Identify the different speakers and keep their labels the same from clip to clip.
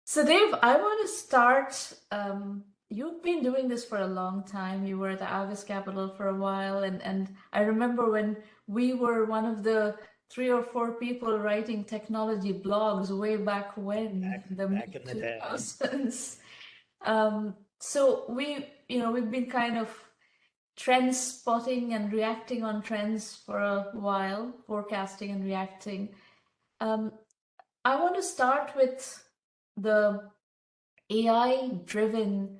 Speaker 1: So Dave, I want to start. You've been doing this for a long time. You were at the Avis Capital for a while, and I remember when we were one of the three or four people writing technology blogs way back when,
Speaker 2: back
Speaker 1: in the
Speaker 2: back
Speaker 1: mid
Speaker 2: in the day.
Speaker 1: 2000s. So we've been kind of trend spotting and reacting on trends for a while, forecasting and reacting. Um, I want to start with the AI-driven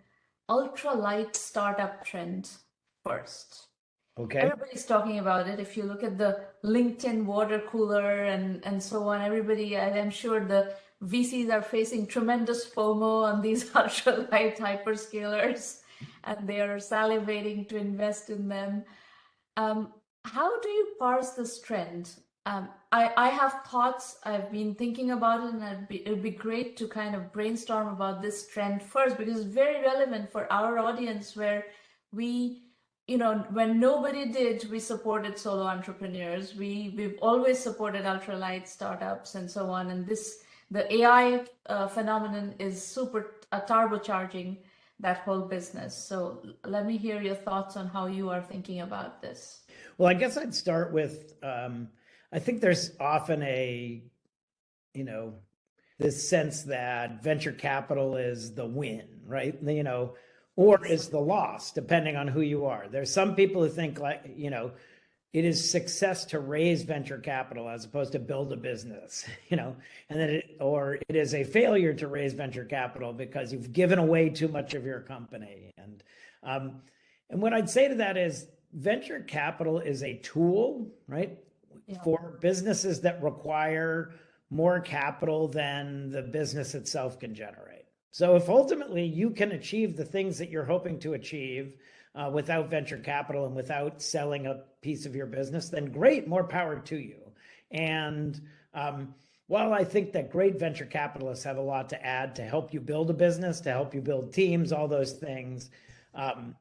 Speaker 1: ultralight startup trend first.
Speaker 2: Okay.
Speaker 1: Everybody's talking about it. If you look at the LinkedIn water cooler and so on, everybody, I'm sure the VCs are facing tremendous FOMO on these ultralight hyperscalers, and they are salivating to invest in them. Um, how do you parse this trend? I have thoughts. I've been thinking about it, and it'd be great to kind of brainstorm about this trend first because it's very relevant for our audience where we, when nobody did, we supported solo entrepreneurs. We've always supported ultralight startups and so on. And the AI phenomenon is super turbocharging that whole business. So let me hear your thoughts on how you are thinking about this.
Speaker 2: Well, I guess I'd start with I think there's often you know, this sense that venture capital is the win, right? Or
Speaker 1: Yes.
Speaker 2: is the loss, depending on who you are. There's some people who think it is success to raise venture capital as opposed to build a business, and that or it is a failure to raise venture capital because you've given away too much of your company. And what I'd say to that is venture capital is a tool, right,
Speaker 1: Yeah.
Speaker 2: for businesses that require more capital than the business itself can generate. So if ultimately you can achieve the things that you're hoping to achieve without venture capital and without selling a piece of your business, then great, more power to you. And while I think that great venture capitalists have a lot to add to help you build a business, to help you build teams, all those things, um,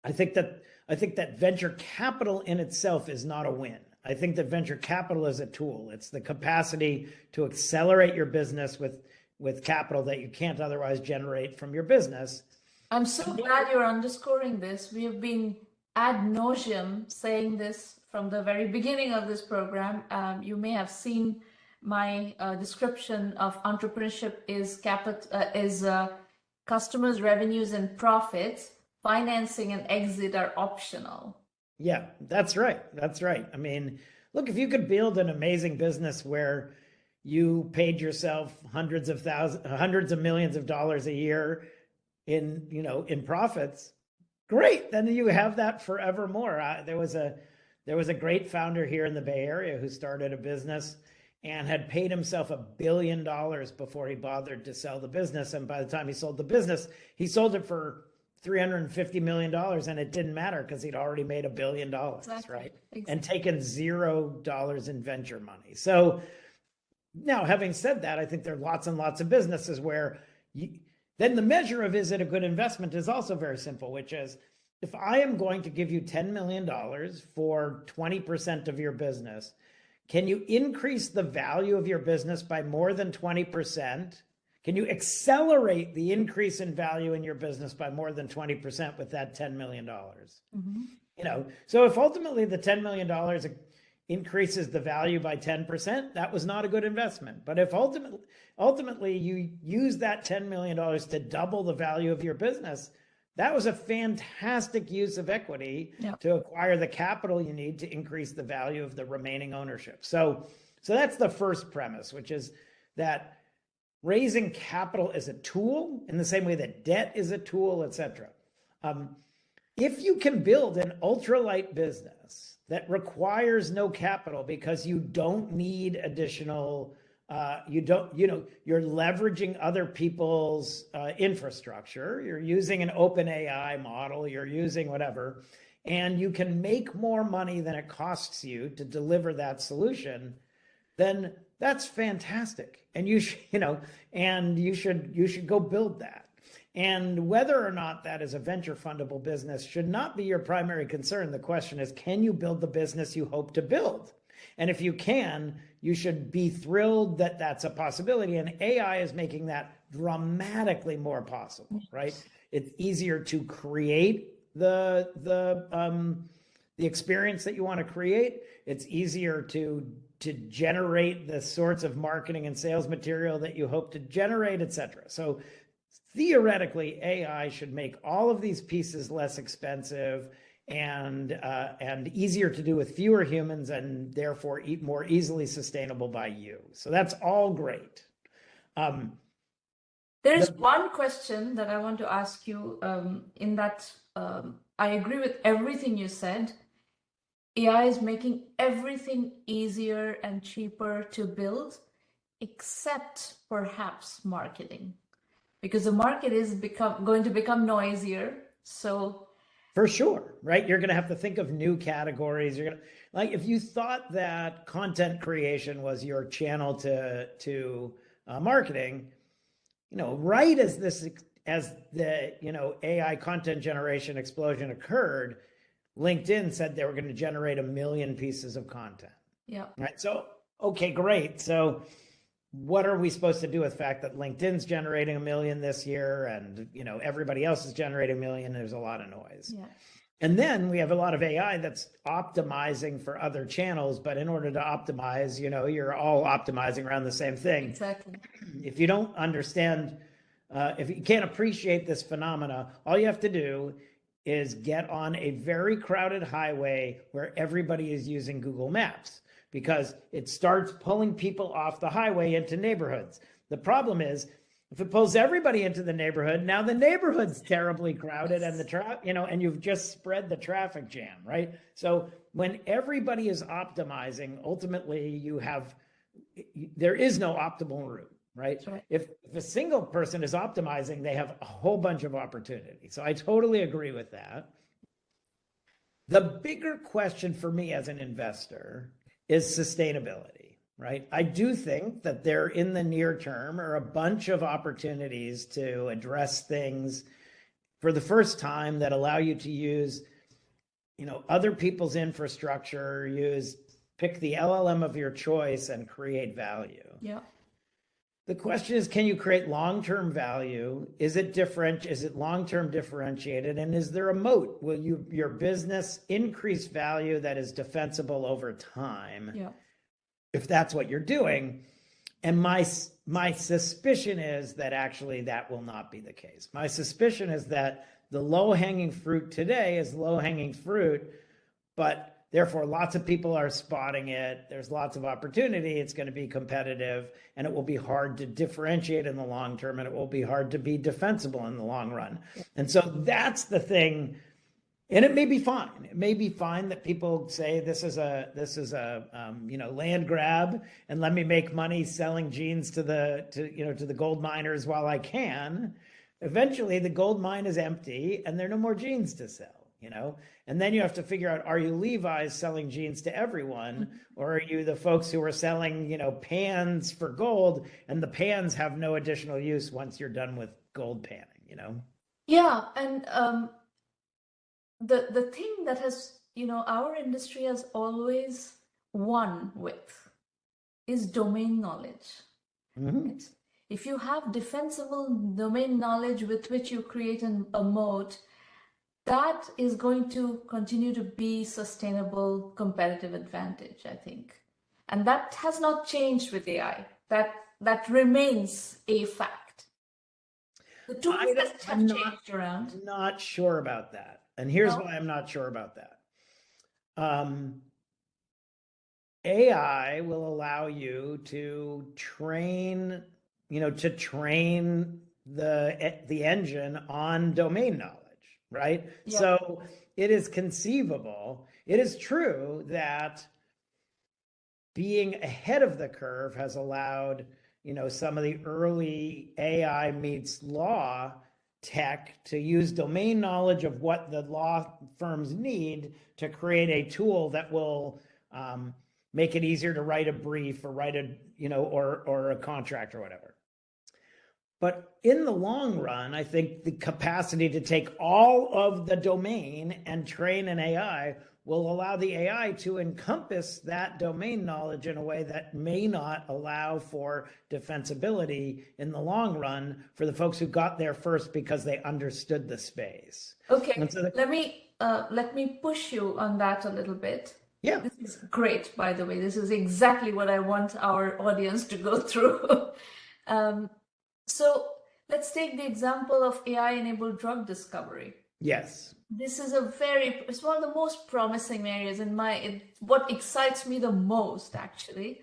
Speaker 2: I think that venture capital in itself is not a win. I think that venture capital is a tool. It's the capacity to accelerate your business with capital that you can't otherwise generate from your business.
Speaker 1: I'm so glad you're underscoring this. We have been ad nauseum saying this from the very beginning of this program. You may have seen my description of entrepreneurship is customers, revenues, and profits. Financing and exit are optional.
Speaker 2: Yeah, that's right. That's right. I mean, look, if you could build an amazing business where you paid yourself hundreds of millions of dollars a year in profits, great. Then you have that forevermore. There was a great founder here in the Bay Area who started a business and had paid himself $1 billion before he bothered to sell the business. And by the time he sold the business, he sold it for $350 million, and it didn't matter because he'd already made $1 billion,
Speaker 1: Exactly.
Speaker 2: right? And
Speaker 1: Exactly.
Speaker 2: taken $0 in venture money. So now, having said that, I think there are lots and lots of businesses where then the measure of is it a good investment is also very simple, which is if I am going to give you $10 million for 20% of your business, can you increase the value of your business by more than 20%? Can you accelerate the increase in value in your business by more than 20% with that $10 million?
Speaker 1: Mhm.
Speaker 2: So if ultimately the $10 million increases the value by 10%, that was not a good investment. But if ultimately you use that $10 million to double the value of your business, that was a fantastic use of equity
Speaker 1: Yeah.
Speaker 2: to acquire the capital you need to increase the value of the remaining ownership. So that's the first premise, which is that raising capital is a tool in the same way that debt is a tool, etc. If you can build an ultralight business that requires no capital because you don't need additional, you're leveraging other people's infrastructure, you're using an open AI model, you're using whatever, and you can make more money than it costs you to deliver that solution, then that's fantastic. And you should go build that. And whether or not that is a venture fundable business should not be your primary concern. The question is, can you build the business you hope to build? And if you can, you should be thrilled that that's a possibility. And AI is making that dramatically more possible, right? It's easier to create the experience that you want to create. It's easier to generate the sorts of marketing and sales material that you hope to generate, et cetera. So theoretically, AI should make all of these pieces less expensive and easier to do with fewer humans, and therefore more easily sustainable by you. So that's all great.
Speaker 1: There's one question that I want to ask you in that I agree with everything you said. AI is making everything easier and cheaper to build, except perhaps marketing, because the market is going to become noisier. So
Speaker 2: for sure, right? You're going to have to think of new categories. You're going to, like, if you thought that content creation was your channel to marketing, right as the AI content generation explosion occurred, LinkedIn said they were going to generate 1 million pieces of content.
Speaker 1: Yeah.
Speaker 2: Right. So, okay, great. So what are we supposed to do with the fact that LinkedIn's generating 1 million this year and, everybody else is generating 1 million? There's a lot of noise.
Speaker 1: Yeah.
Speaker 2: And then we have a lot of AI that's optimizing for other channels, but in order to optimize, you're all optimizing around the same thing.
Speaker 1: Exactly.
Speaker 2: If you don't understand, if you can't appreciate this phenomena, all you have to do is get on a very crowded highway where everybody is using Google Maps, because it starts pulling people off the highway into neighborhoods. The problem is, if it pulls everybody into the neighborhood, now the neighborhood's terribly crowded and and you've just spread the traffic jam, right? So when everybody is optimizing, ultimately there is no optimal route. Right?
Speaker 1: Right.
Speaker 2: If a single person is optimizing, they have a whole bunch of opportunity. So I totally agree with that. The bigger question for me as an investor is sustainability, right? I do think that there in the near term are a bunch of opportunities to address things for the first time that allow you to use, other people's infrastructure, pick the LLM of your choice and create value.
Speaker 1: Yeah.
Speaker 2: The question is, can you create long-term value? Is it different? Is it long-term differentiated? And is there a moat? Will your business increase value that is defensible over time?
Speaker 1: Yeah.
Speaker 2: If that's what you're doing. And my suspicion is that actually that will not be the case. My suspicion is that the low-hanging fruit today is low-hanging fruit, but therefore, lots of people are spotting it. There's lots of opportunity. It's going to be competitive, and it will be hard to differentiate in the long term, and it will be hard to be defensible in the long run. And so that's the thing. And it may be fine. It may be fine that people say this is a land grab, and let me make money selling jeans to the gold miners while I can. Eventually, the gold mine is empty, and there are no more jeans to sell. And then you have to figure out, are you Levi's selling jeans to everyone, or are you the folks who are selling, pans for gold, and the pans have no additional use once you're done with gold panning,
Speaker 1: Yeah, and the thing that has, our industry has always won with is domain knowledge.
Speaker 2: Mm-hmm.
Speaker 1: Right? If you have defensible domain knowledge with which you create a moat, that is going to continue to be sustainable competitive advantage, I think. And that has not changed with AI. That remains a fact. The tools that have changed around.
Speaker 2: I'm not sure about that. And here's why I'm not sure about that. AI will allow you to train the engine on domain knowledge. Right?
Speaker 1: Yeah.
Speaker 2: So it is conceivable. It is true that being ahead of the curve has allowed, some of the early AI meets law tech to use domain knowledge of what the law firms need to create a tool that will make it easier to write a brief or write or a contract or whatever. But in the long run, I think the capacity to take all of the domain and train an AI will allow the AI to encompass that domain knowledge in a way that may not allow for defensibility in the long run for the folks who got there first because they understood the space.
Speaker 1: Okay, so let me push you on that a little bit.
Speaker 2: Yeah.
Speaker 1: This is great, by the way. This is exactly what I want our audience to go through. So let's take the example of AI-enabled drug discovery.
Speaker 2: Yes.
Speaker 1: This is it's one of the most promising areas what excites me the most, actually.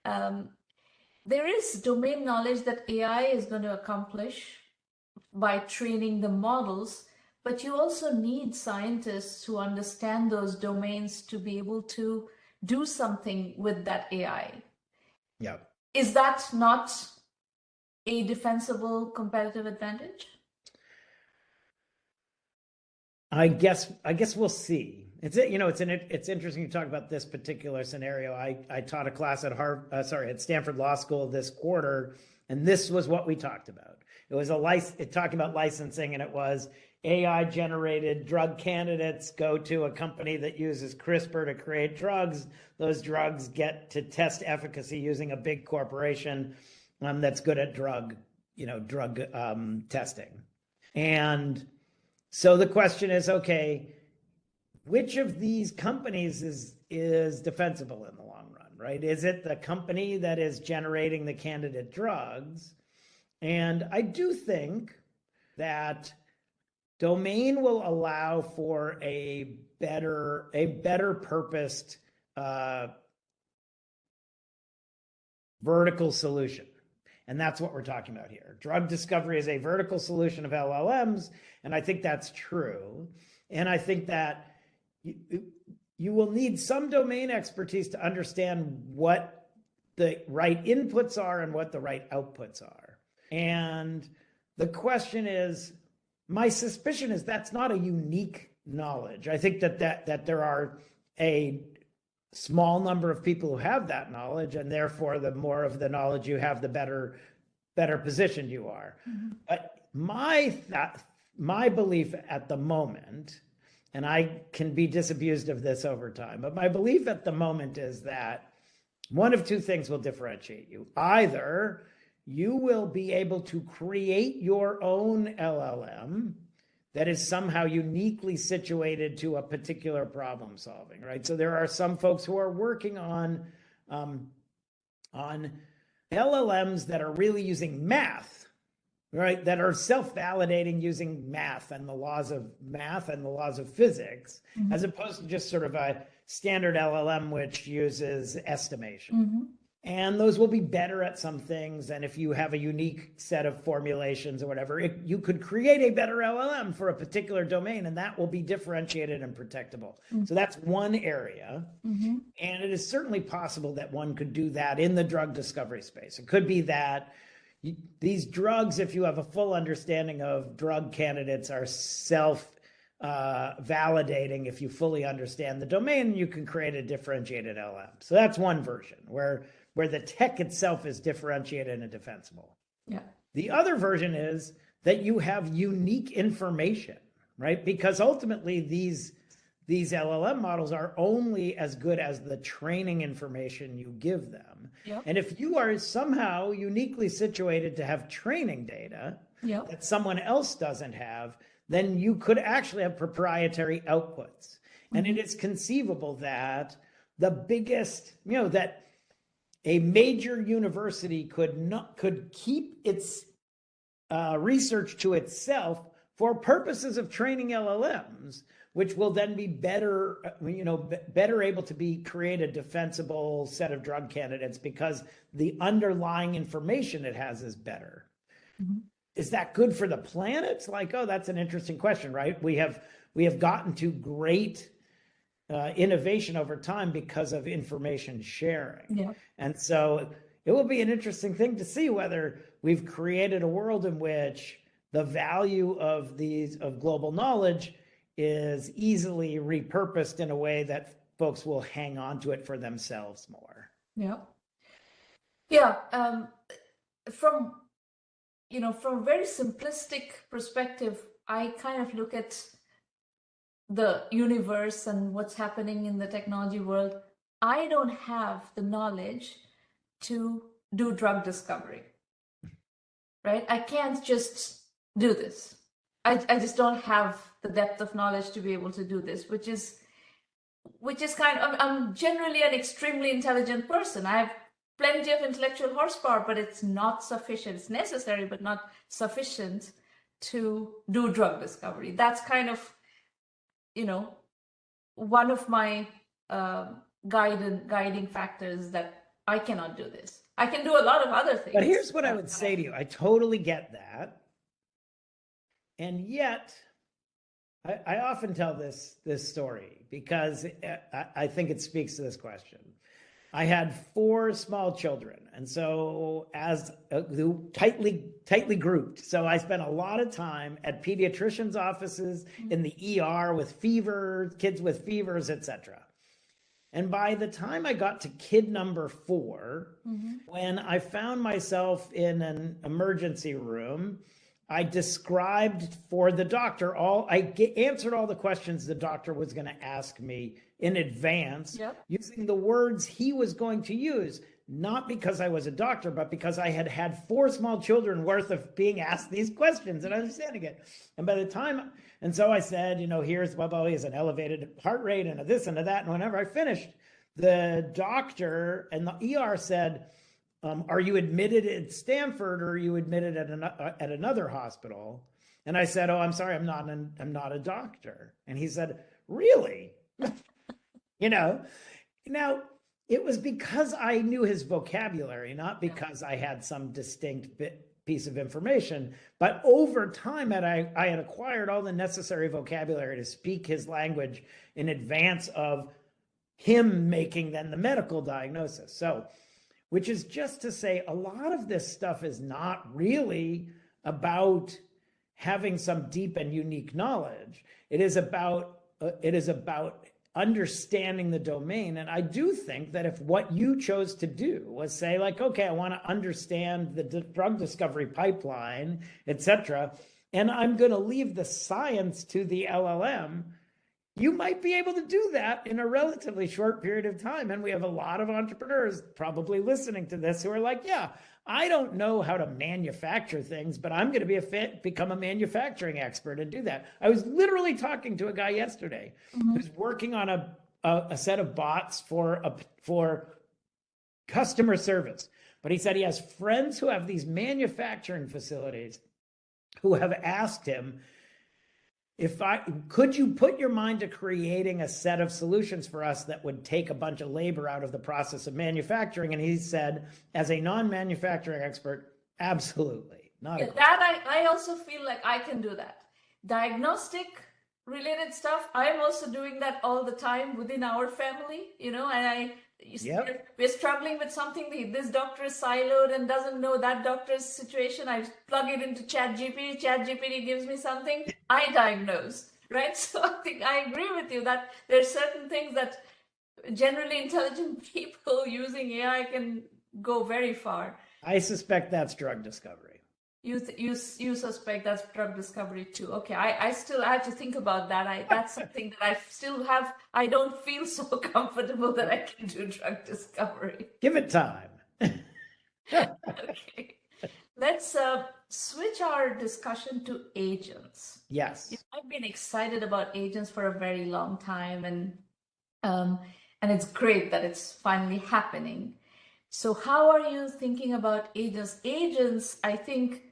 Speaker 1: There is domain knowledge that AI is going to accomplish by training the models, but you also need scientists who understand those domains to be able to do something with that AI.
Speaker 2: Yeah.
Speaker 1: Is that not a defensible competitive advantage?
Speaker 2: I guess we'll see. It's interesting you talk about this particular scenario. I taught a class at Stanford Law School this quarter, and this was what we talked about. It was talking about licensing, and it was AI generated drug candidates go to a company that uses CRISPR to create drugs. Those drugs get to test efficacy using a big corporation that's good at drug testing. And so the question is, okay, which of these companies is defensible in the long run, right? Is it the company that is generating the candidate drugs? And I do think that domain will allow for a better purposed vertical solution. And that's what we're talking about here. Drug discovery is a vertical solution of LLMs, and I think that's true. And I think that you will need some domain expertise to understand what the right inputs are and what the right outputs are. And the question is, my suspicion is that's not a unique knowledge. I think that there are a small number of people who have that knowledge, and therefore the more of the knowledge you have, the better positioned you are. Mm-hmm. But my belief at the moment, and I can be disabused of this over time, but my belief at the moment is that one of two things will differentiate you. Either you will be able to create your own LLM that is somehow uniquely situated to a particular problem solving, right? So there are some folks who are working on LLMs that are really using math, right? That are self-validating using math and the laws of math and the laws of physics, mm-hmm. as opposed to just sort of a standard LLM which uses estimation. Mm-hmm. And those will be better at some things. And if you have a unique set of formulations or whatever, you could create a better LLM for a particular domain, and that will be differentiated and protectable. Mm-hmm. So that's one area. Mm-hmm. And it is certainly possible that one could do that in the drug discovery space. It could be that these drugs, if you have a full understanding of drug candidates, are validating. If you fully understand the domain, you can create a differentiated LLM. So that's one version where the tech itself is differentiated and defensible. Yeah. The other version is that you have unique information, right? Because ultimately these LLM models are only as good as the training information you give them. Yep. And if you are somehow uniquely situated to have training data yep. that someone else doesn't have, then you could actually have proprietary outputs. Mm-hmm. And it is conceivable that the biggest, that a major university could keep its research to itself for purposes of training LLMs, which will then be better able to create a defensible set of drug candidates because the underlying information it has is better. Mm-hmm. Is that good for the planet? Like, oh, that's an interesting question, right? We have gotten to great innovation over time because of information sharing. Yeah. And so it will be an interesting thing to see whether we've created a world in which the value of global knowledge is easily repurposed in a way that folks will hang on to it for themselves more.
Speaker 1: Yeah. Yeah. From a very simplistic perspective, I kind of look at the universe and what's happening in the technology world, I don't have the knowledge to do drug discovery, right? I can't just do this. I just don't have the depth of knowledge to be able to do this, which is kind of, I'm generally an extremely intelligent person. I have plenty of intellectual horsepower, but it's not sufficient. It's necessary, but not sufficient to do drug discovery. That's kind of, one of my guiding factors, that I cannot do this. I can do a lot of other things.
Speaker 2: But here's what I would say to you. I totally get that. And yet, I often tell this story because I think it speaks to this question. I had 4 small children, and so as tightly grouped. So I spent a lot of time at pediatricians' offices, in the ER with fever, kids with fevers, etc. And by the time I got to kid number 4, when I found myself in an emergency room, I described for the doctor answered all the questions the doctor was going to ask me in advance, using the words he was going to use, not because I was a doctor, but because I had had 4 small children worth of being asked these questions and understanding it. And by the time, and so I said, here's Bubba, he has an elevated heart rate and a this and a that. And whenever I finished, the doctor and the ER said, are you admitted at Stanford or are you admitted at another hospital? And I said, oh, I'm sorry, I'm not a doctor. And he said, really? Now it was because I knew his vocabulary, not because I had some distinct piece of information. But over time, I had acquired all the necessary vocabulary to speak his language in advance of him making then the medical diagnosis. So, which is just to say, a lot of this stuff is not really about having some deep and unique knowledge. It is about understanding the domain. And I do think that if what you chose to do was say, like, okay, I want to understand the drug discovery pipeline, et cetera, and I'm going to leave the science to the LLM, you might be able to do that in a relatively short period of time. And we have a lot of entrepreneurs probably listening to this who are like, yeah, I don't know how to manufacture things, but I'm going to become a manufacturing expert and do that. I was literally talking to a guy yesterday who's working on a set of bots for customer service. But he said he has friends who have these manufacturing facilities who have asked him, could you put your mind to creating a set of solutions for us that would take a bunch of labor out of the process of manufacturing? And he said, as a non-manufacturing expert, absolutely.
Speaker 1: I also feel like I can do that. Diagnostic related stuff, I'm also doing that all the time within our family, and we're struggling with something. This doctor is siloed and doesn't know that doctor's situation. I plug it into ChatGPT. ChatGPT gives me something. I diagnose, right? So I think I agree with you that there's certain things that generally intelligent people using AI can go very far.
Speaker 2: I suspect that's drug discovery.
Speaker 1: You suspect that's drug discovery too. Okay, I still have to think about that. That's something that I don't feel so comfortable that I can do drug discovery.
Speaker 2: Give it time.
Speaker 1: Okay, let's switch our discussion to agents.
Speaker 2: Yes,
Speaker 1: I've been excited about agents for a very long time, and it's great that it's finally happening. So how are you thinking about agents? Agents, I think,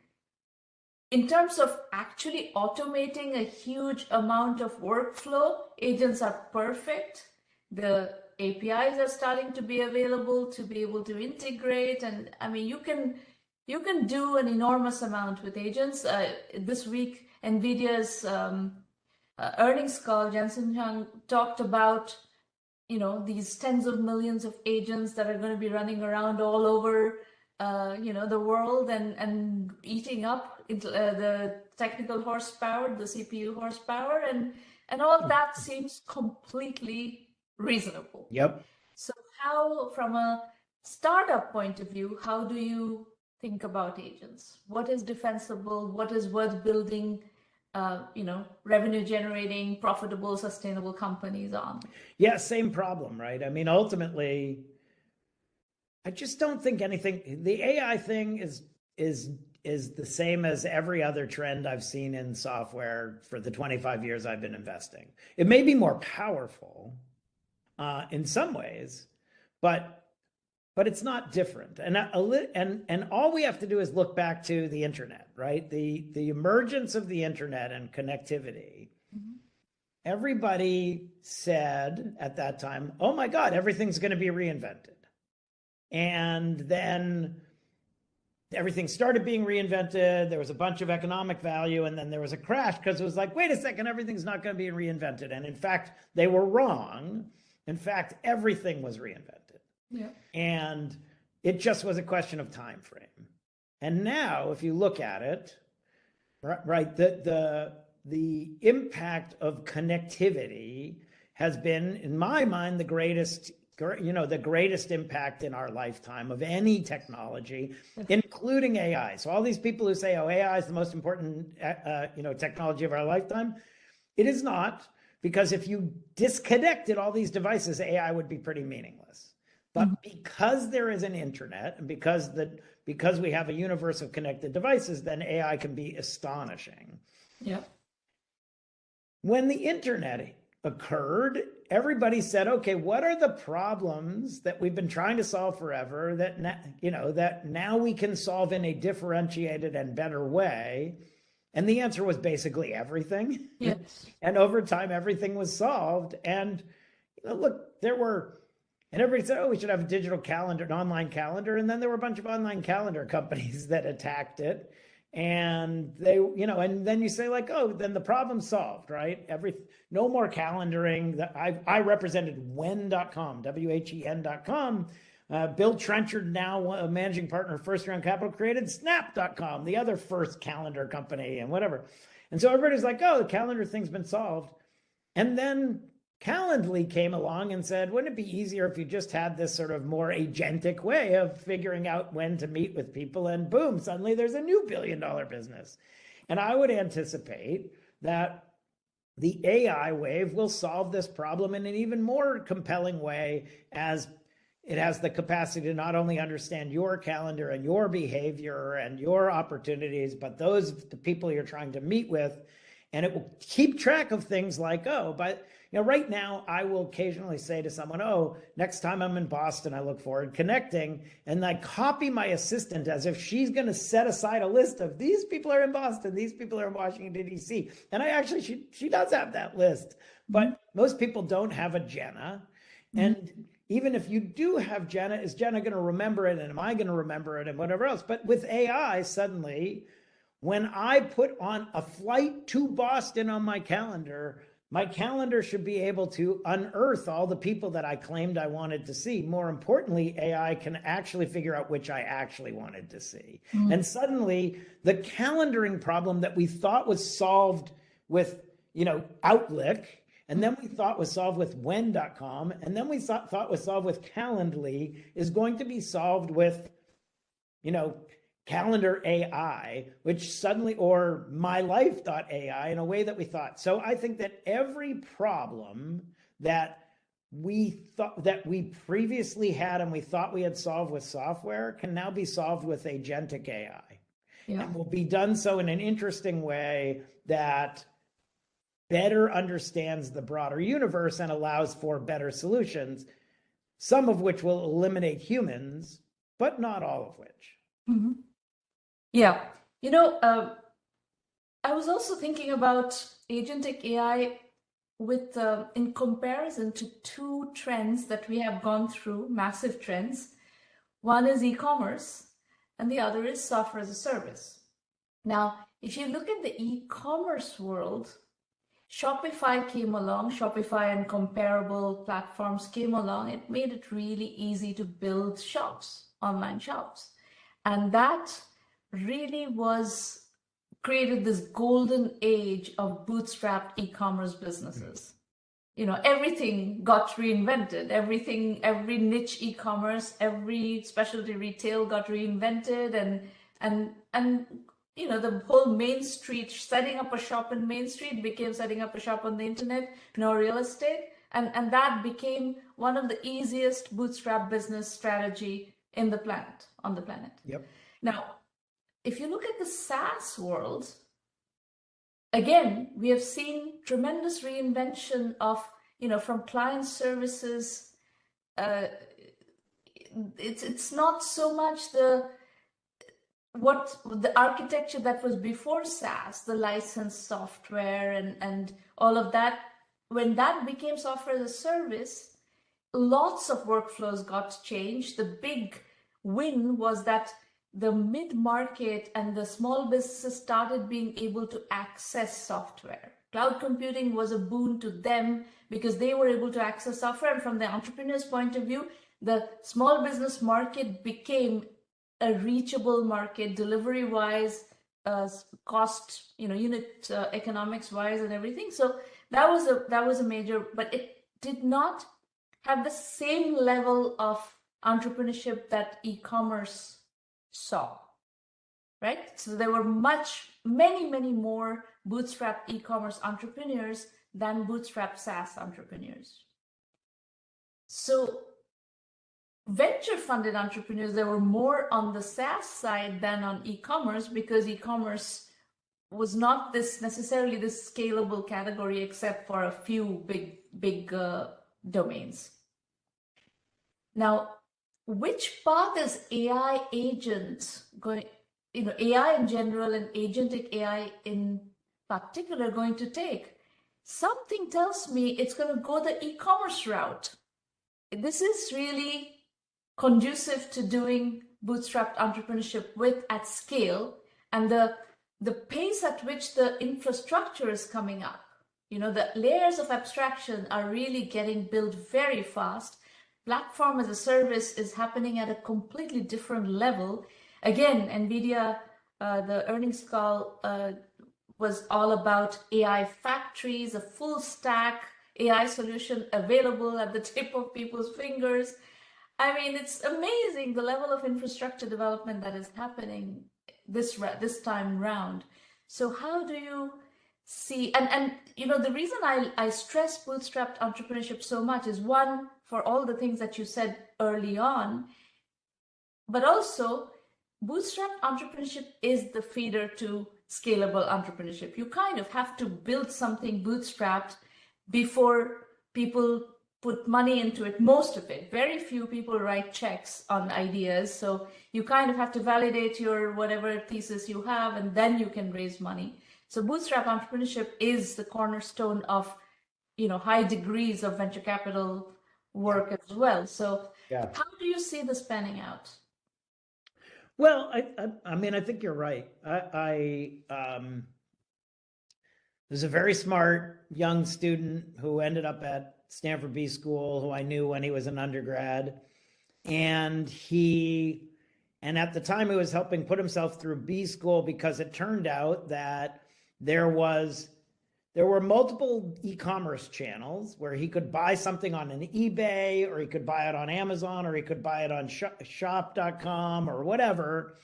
Speaker 1: in terms of actually automating a huge amount of workflow, agents are perfect. The APIs are starting to be available to be able to integrate. And I mean, you can do an enormous amount with agents. This week, NVIDIA's earnings call, Jensen Huang talked about, these tens of millions of agents that are going to be running around all over the world and eating up the technical horsepower, the CPU horsepower, and all that seems completely reasonable.
Speaker 2: Yep.
Speaker 1: So how, from a startup point of view, how do you think about agents? What is defensible? What is worth building? revenue generating, profitable, sustainable companies on.
Speaker 2: Yeah, same problem, right? I mean, ultimately, I just don't think anything. The AI thing is the same as every other trend I've seen in software for the 25 years I've been investing. It may be more powerful in some ways, but it's not different. And all we have to do is look back to the internet, right? The emergence of the internet and connectivity. Mm-hmm. Everybody said at that time, "Oh my God, everything's going to be reinvented." And then everything started being reinvented. There was a bunch of economic value, and then there was a crash because it was like, wait a second, everything's not going to be reinvented. And in fact, they were wrong. In fact, everything was reinvented. Yeah. And it just was a question of time frame. And now, if you look at it, right, the impact of connectivity has been, in my mind, the greatest impact in our lifetime of any technology, including AI. So all these people who say, "Oh, AI is the most important, technology of our lifetime," it is not, because if you disconnected all these devices, AI would be pretty meaningless. But because there is an internet, and because we have a universe of connected devices, then AI can be astonishing. Yeah. When the internet occurred, everybody said, okay, what are the problems that we've been trying to solve forever that now we can solve in a differentiated and better way? And the answer was basically everything. Yes. And over time, everything was solved. And look, and everybody said, oh, we should have a digital calendar, an online calendar. And then there were a bunch of online calendar companies that attacked it. And and then you say like, oh, then the problem's solved, right? No more calendaring. I represented when.com, WHEN.com. Bill Trenchard, now a managing partner of First Round Capital, created snap.com, the other first calendar company and whatever. And so everybody's like, oh, the calendar thing's been solved. And then Calendly came along and said, wouldn't it be easier if you just had this sort of more agentic way of figuring out when to meet with people? And boom, suddenly there's a new billion-dollar business. And I would anticipate that the AI wave will solve this problem in an even more compelling way, as it has the capacity to not only understand your calendar and your behavior and your opportunities, but the people you're trying to meet with. And it will keep track of things like, right now, I will occasionally say to someone, oh, next time I'm in Boston, I look forward to connecting. And I copy my assistant as if she's going to set aside a list of these people are in Boston, these people are in Washington, D.C. And she does have that list. But most people don't have a Jenna. And even if you do have Jenna, is Jenna going to remember it? And am I going to remember it? And whatever else. But with AI, suddenly, when I put on a flight to Boston on my calendar should be able to unearth all the people that I claimed I wanted to see. More importantly, AI can actually figure out which I actually wanted to see. And suddenly, the calendaring problem that we thought was solved with, Outlook, and then we thought was solved with when.com, and then we thought was solved with Calendly, is going to be solved with, Calendar AI, which suddenly, or mylife.ai, in a way that we thought. So I think that every problem that we previously had and we thought we had solved with software can now be solved with agentic AI. Yeah. And will be done so in an interesting way that better understands the broader universe and allows for better solutions, some of which will eliminate humans, but not all of which.
Speaker 1: Mm-hmm. Yeah. I was also thinking about agentic AI in comparison to two trends that we have gone through, massive trends. One is e-commerce and the other is software as a service. Now, if you look at the e-commerce world, Shopify came along, Shopify and comparable platforms came along. It made it really easy to build shops, online shops. And that really created this golden age of bootstrapped e-commerce businesses. Everything got reinvented. Every niche e-commerce, every specialty retail got reinvented, and the whole Main Street, setting up a shop in Main Street became setting up a shop on the internet, no real estate. And that became one of the easiest bootstrap business strategy on the planet.
Speaker 2: Yep.
Speaker 1: Now, if you look at the SaaS world, again, we have seen tremendous reinvention of, from client services. It's not so much the architecture that was before SaaS, the licensed software and all of that. When that became software as a service, lots of workflows got changed. The big win was that the mid-market and the small businesses started being able to access software. Cloud computing was a boon to them because they were able to access software. And from the entrepreneur's point of view, the small business market became a reachable market, delivery-wise, cost, unit economics wise and everything. So that was a major, but it did not have the same level of entrepreneurship that e-commerce saw, right? So there were many more bootstrap e-commerce entrepreneurs than bootstrap SaaS entrepreneurs. So venture-funded entrepreneurs, there were more on the SaaS side than on e-commerce because e-commerce was not necessarily this scalable category except for a few big domains. Now, which path is AI agents going, AI in general and agentic AI in particular going to take? Something tells me it's going to go the e-commerce route. This is really conducive to doing bootstrapped entrepreneurship at scale, and the pace at which the infrastructure is coming up. The layers of abstraction are really getting built very fast. Platform as a service is happening at a completely different level. Again, NVIDIA, the earnings call was all about AI factories, a full stack AI solution available at the tip of people's fingers. I mean, it's amazing the level of infrastructure development that is happening this time round. So how do you see, and the reason I stress bootstrapped entrepreneurship so much is, one, for all the things that you said early on, but also bootstrapped entrepreneurship is the feeder to scalable entrepreneurship. You kind of have to build something bootstrapped before people put money into it, most of it. Very few people write checks on ideas. So you kind of have to validate your whatever thesis you have, and then you can raise money. So bootstrap entrepreneurship is the cornerstone of, high degrees of venture capital work as well. So how do you see this panning out?
Speaker 2: Well, I mean, I think you're right. There's a very smart young student who ended up at Stanford B School, who I knew when he was an undergrad. And at the time he was helping put himself through B School because it turned out that there were multiple e-commerce channels where he could buy something on an eBay, or he could buy it on Amazon, or he could buy it on shop.com or whatever.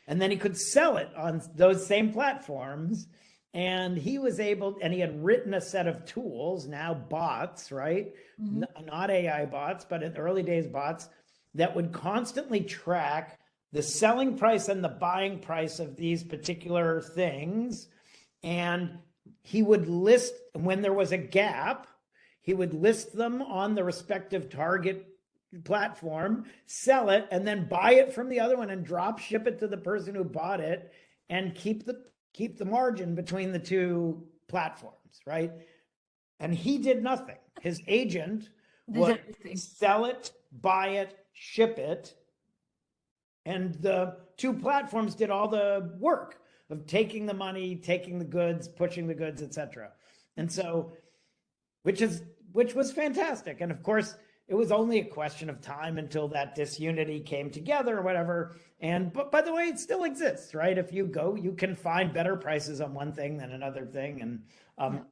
Speaker 2: And then he could sell it on those same platforms. And he was able, and he had written a set of tools, now bots, right? Mm-hmm. Not AI bots, but in the early days bots, that would constantly track the selling price and the buying price of these particular things. And he would list, when there was a gap, he would list them on the respective target platform, sell it, and then buy it from the other one and drop ship it to the person who bought it, and keep the margin between the two platforms, right? And he did nothing. His agent would sell it, buy it, ship it, and the two platforms did all the work of taking the money, taking the goods, pushing the goods, etc. And so, which was fantastic. And of course, it was only a question of time until that disunity came together or whatever. But by the way, it still exists, right? If you go, you can find better prices on one thing than another thing. And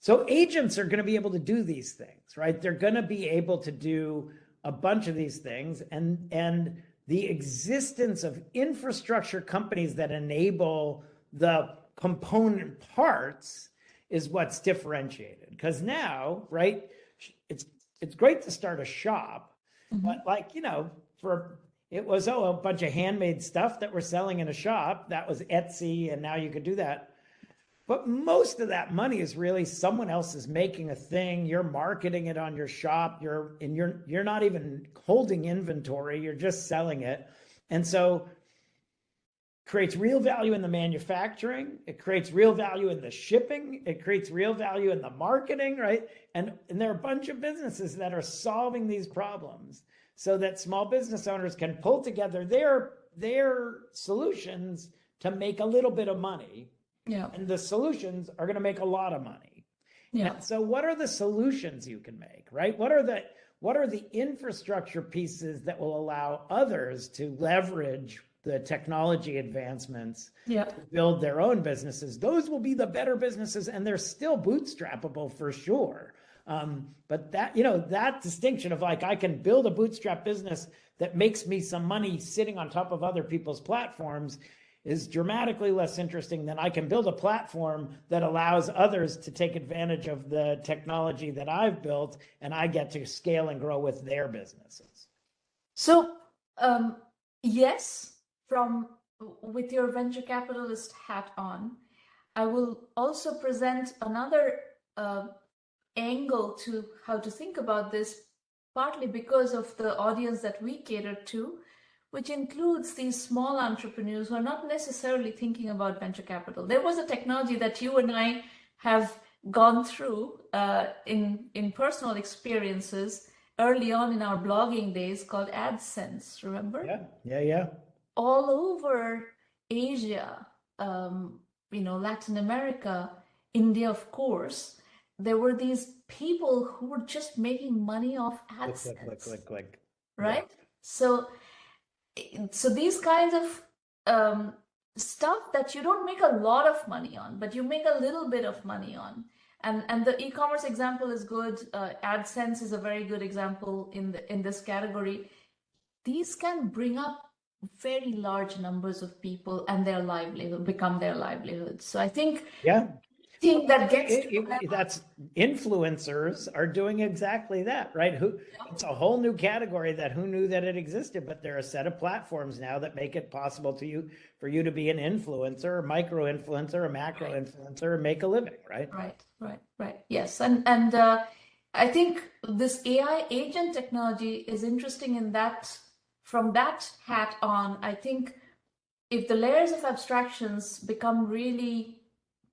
Speaker 2: so agents are going to be able to do these things, right? They're going to be able to do a bunch of these things. And the existence of infrastructure companies that enable the component parts is what's differentiated. Because now, right, it's great to start a shop, but like, it was a bunch of handmade stuff that we're selling in a shop. That was Etsy, and now you could do that. But most of that money is really someone else is making a thing. You're marketing it on your shop. You're not even holding inventory. You're just selling it. And so creates real value in the manufacturing. It creates real value in the shipping. It creates real value in the marketing, right? And there are a bunch of businesses that are solving these problems so that small business owners can pull together their solutions to make a little bit of money.
Speaker 1: Yeah.
Speaker 2: And the solutions are going to make a lot of money.
Speaker 1: Yeah.
Speaker 2: And so what are the solutions you can make, right? What are the infrastructure pieces that will allow others to leverage the technology advancements to build their own businesses? Those will be the better businesses, and they're still bootstrappable for sure. But that distinction of like, I can build a bootstrap business that makes me some money sitting on top of other people's platforms is dramatically less interesting than I can build a platform that allows others to take advantage of the technology that I've built, and I get to scale and grow with their businesses.
Speaker 1: So, yes, with your venture capitalist hat on, I will also present another angle to how to think about this, partly because of the audience that we cater to, which includes these small entrepreneurs who are not necessarily thinking about venture capital. There was a technology that you and I have gone through in personal experiences early on in our blogging days called AdSense, remember?
Speaker 2: Yeah.
Speaker 1: All over Asia, Latin America, India, of course, there were these people who were just making money off AdSense.
Speaker 2: Click.
Speaker 1: Right? Yeah. So these kinds of stuff that you don't make a lot of money on, but you make a little bit of money on. And the e-commerce example is good. AdSense is a very good example in this category. These can bring up very large numbers of people and their livelihood, become their livelihood. So I think that
Speaker 2: that's influencers are doing exactly that, right? It's a whole new category that who knew that it existed, but there are a set of platforms now that make it possible for you to be an influencer, a micro influencer, a macro influencer, and make a living, right?
Speaker 1: Right. Yes, and I think this AI agent technology is interesting in that. From that hat on, I think if the layers of abstractions become really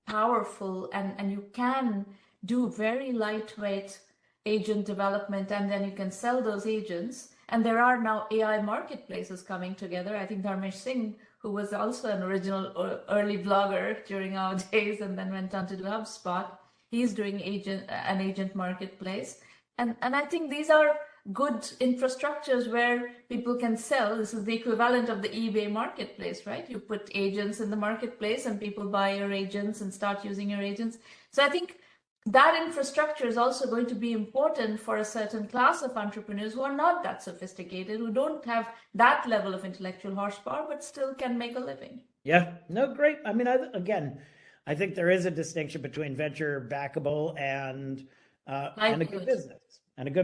Speaker 1: powerful and you can do very lightweight agent development, and then you can sell those agents, and there are now AI marketplaces coming together. I think Dharmesh Singh, who was also an original early blogger during our days and then went on to do HubSpot, he's doing an agent marketplace, and I think these are good infrastructures where people can sell. This is the equivalent of the eBay marketplace, right? You put agents in the marketplace and people buy your agents and start using your agents. So I think that infrastructure is also going to be important for a certain class of entrepreneurs who are not that sophisticated, who don't have that level of intellectual horsepower, but still can make a living.
Speaker 2: Yeah, no, great. I mean, I think there is a distinction between venture backable and a good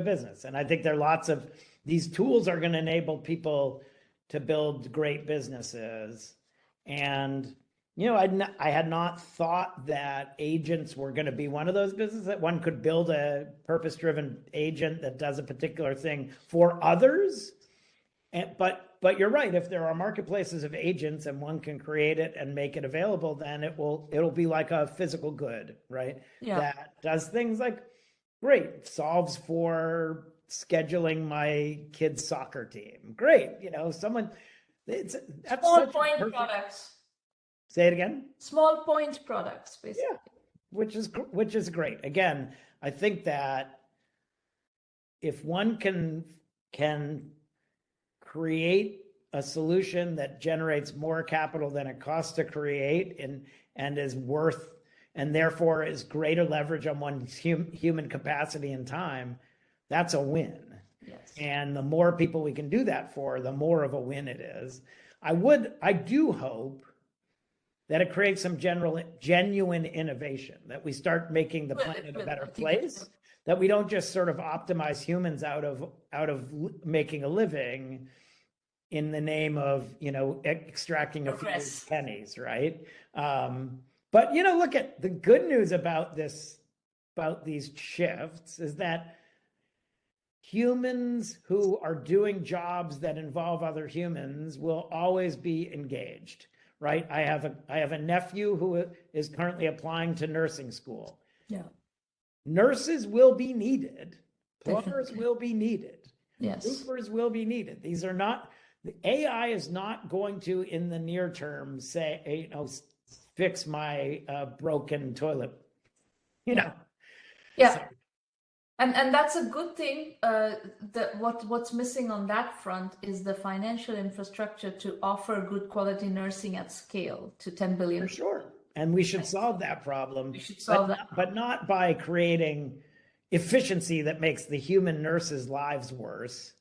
Speaker 2: business. And I think there are lots of these tools are going to enable people to build great businesses. And, I had not thought that agents were going to be one of those businesses, that one could build a purpose-driven agent that does a particular thing for others. But you're right. If there are marketplaces of agents and one can create it and make it available, then it'll be like a physical good, right?
Speaker 1: Yeah.
Speaker 2: That does things like, great, solves for scheduling my kid's soccer team. Great, that's
Speaker 1: small point products.
Speaker 2: Say it again.
Speaker 1: Small point products, basically.
Speaker 2: Yeah, which is great. Again, I think that if one can create a solution that generates more capital than it costs to create and is worth, and therefore is greater leverage on one's human capacity and time, that's a win.
Speaker 1: Yes.
Speaker 2: And the more people we can do that for, the more of a win it is. I do hope that it creates some genuine innovation, that we start making the planet a better place, that we don't just sort of optimize humans out of making a living in the name of, extracting a few pennies, right? But, look at the good news about these shifts is that humans who are doing jobs that involve other humans will always be engaged, right? I have a nephew who is currently applying to nursing school.
Speaker 1: Yeah.
Speaker 2: Nurses will be needed. Plumbers will be needed.
Speaker 1: Yes.
Speaker 2: Roofers will be needed. These are not, the AI is not going to, in the near term, say, fix my broken toilet,
Speaker 1: Yeah.
Speaker 2: So,
Speaker 1: and that's a good thing. What's missing on that front is the financial infrastructure to offer good quality nursing at scale to 10 billion.
Speaker 2: For sure. And we should solve that problem.
Speaker 1: We should solve that.
Speaker 2: But not by creating efficiency that makes the human nurses' lives worse,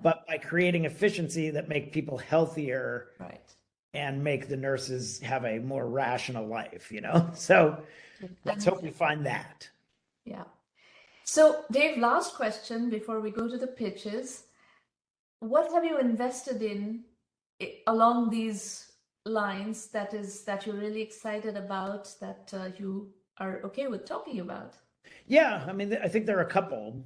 Speaker 2: but by creating efficiency that make people healthier,
Speaker 1: right,
Speaker 2: and make the nurses have a more rational life, So let's hope we find that.
Speaker 1: Yeah. So Dave, last question before we go to the pitches. What have you invested in along these lines that you're really excited about, that you are okay with talking about?
Speaker 2: Yeah, I mean, I think there are a couple.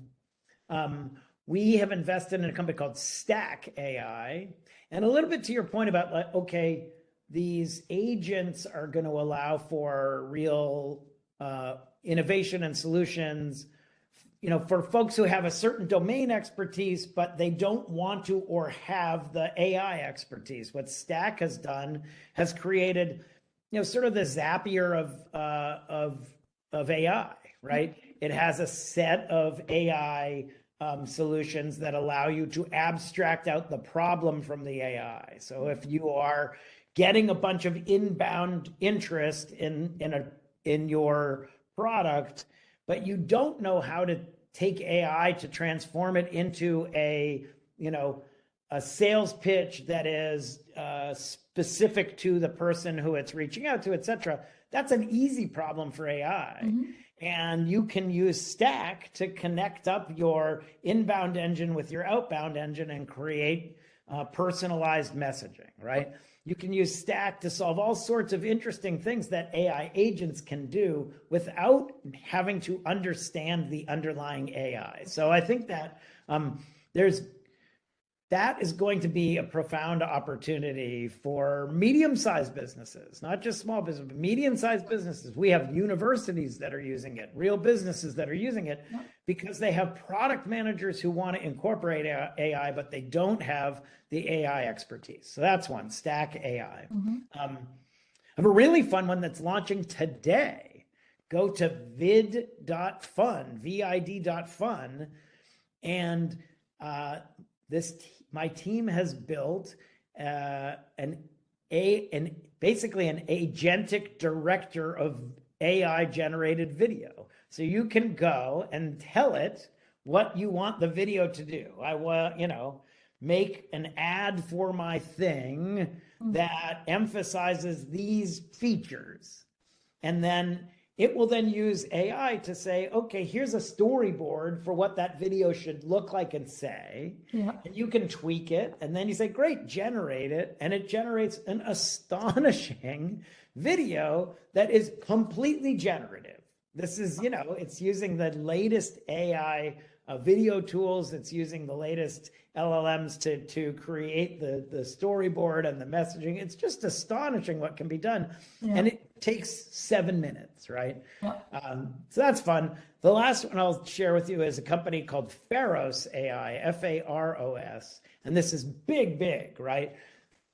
Speaker 2: We have invested in a company called Stack AI. And a little bit to your point about, these agents are going to allow for real innovation and solutions, for folks who have a certain domain expertise, but they don't want to or have the AI expertise. What Stack has done has created, sort of the Zapier of AI, right? It has a set of AI solutions that allow you to abstract out the problem from the AI. So if you are getting a bunch of inbound interest in your product, but you don't know how to take AI to transform it into a sales pitch that is specific to the person who it's reaching out to, et cetera, that's an easy problem for AI. Mm-hmm. And you can use Stack to connect up your inbound engine with your outbound engine and create personalized messaging, right? You can use Stack to solve all sorts of interesting things that AI agents can do without having to understand the underlying AI. So I think that that is going to be a profound opportunity for medium-sized businesses, not just small business, but medium-sized businesses. We have universities that are using it, real businesses that are using it, because they have product managers who want to incorporate AI, but they don't have the AI expertise. So that's one, Stack AI. Mm-hmm. I have a really fun one that's launching today. Go to vid.fun, VID.fun, and my team has built basically an agentic director of AI generated video. So you can go and tell it what you want the video to do. I want, make an ad for my thing that emphasizes these features. And then it will then use AI to say, okay, here's a storyboard for what that video should look like and say. Yeah. And you can tweak it. And then you say, great, generate it. And it generates an astonishing video that is completely generative. This is, it's using the latest AI video tools. It's using the latest LLMs to create the storyboard and the messaging. It's just astonishing what can be done. Yeah. And it takes 7 minutes, right? Yeah. So that's fun. The last one I'll share with you is a company called Pharos AI, F-A-R-O-S. And this is big, right?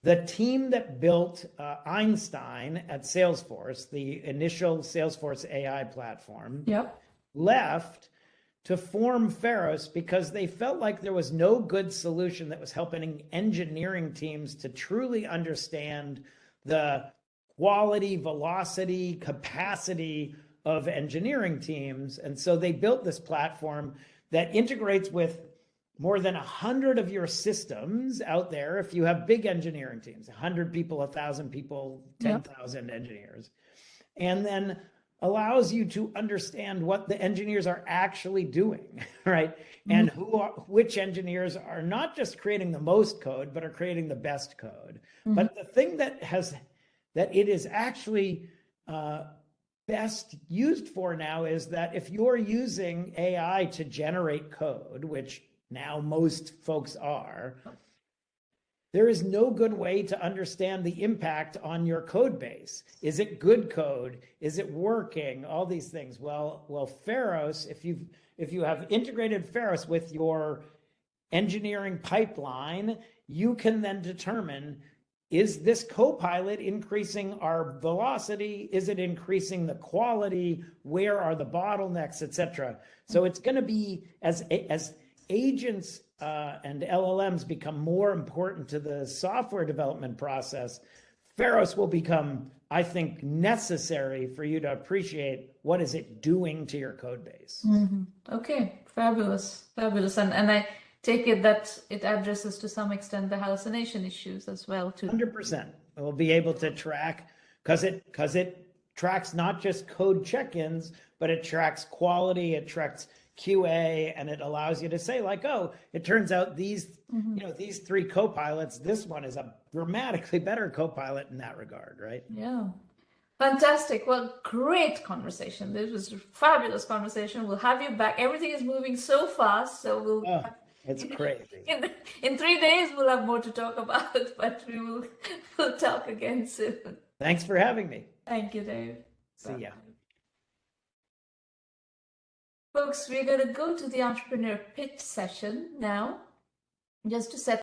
Speaker 2: The team that built Einstein at Salesforce, the initial Salesforce AI platform, left to form Pharos because they felt like there was no good solution that was helping engineering teams to truly understand the quality, velocity, capacity of engineering teams. And so they built this platform that integrates with more than 100 of your systems out there, if you have big engineering teams, 100 people, 1,000 people, 10,000 engineers, and then allows you to understand what the engineers are actually doing, right? And which engineers are not just creating the most code, but are creating the best code. But the thing that it is actually best used for now is that if you're using AI to generate code, which now most folks are, there is no good way to understand the impact on your code base. Is it good code? Is it working? All these things. Well, Pharos, if you have integrated Pharos with your engineering pipeline, you can then determine, is this copilot increasing our velocity? Is it increasing the quality? Where are the bottlenecks, etc.? So it's going to be, as agents and LLMs become more important to the software development process, Pharos will become, I think, necessary for you to appreciate what is it doing to your code base.
Speaker 1: Okay, fabulous. And I take it that it addresses to some extent the hallucination issues as well too.
Speaker 2: 100%. We'll be able to track, because it tracks not just code check-ins, but it tracks quality, it tracks QA, and it allows you to say, like, oh, it turns out these three copilots, this one is a dramatically better copilot in that regard, right?
Speaker 1: Yeah. Fantastic. Well, great conversation. This was a fabulous conversation. We'll have you back. Everything is moving so fast, so we'll
Speaker 2: it's crazy.
Speaker 1: In 3 days we'll have more to talk about, but we'll talk again soon.
Speaker 2: Thanks for having me.
Speaker 1: Thank you, Dave.
Speaker 2: See ya.
Speaker 1: Folks, we're going to go to the entrepreneur pitch session now, just to set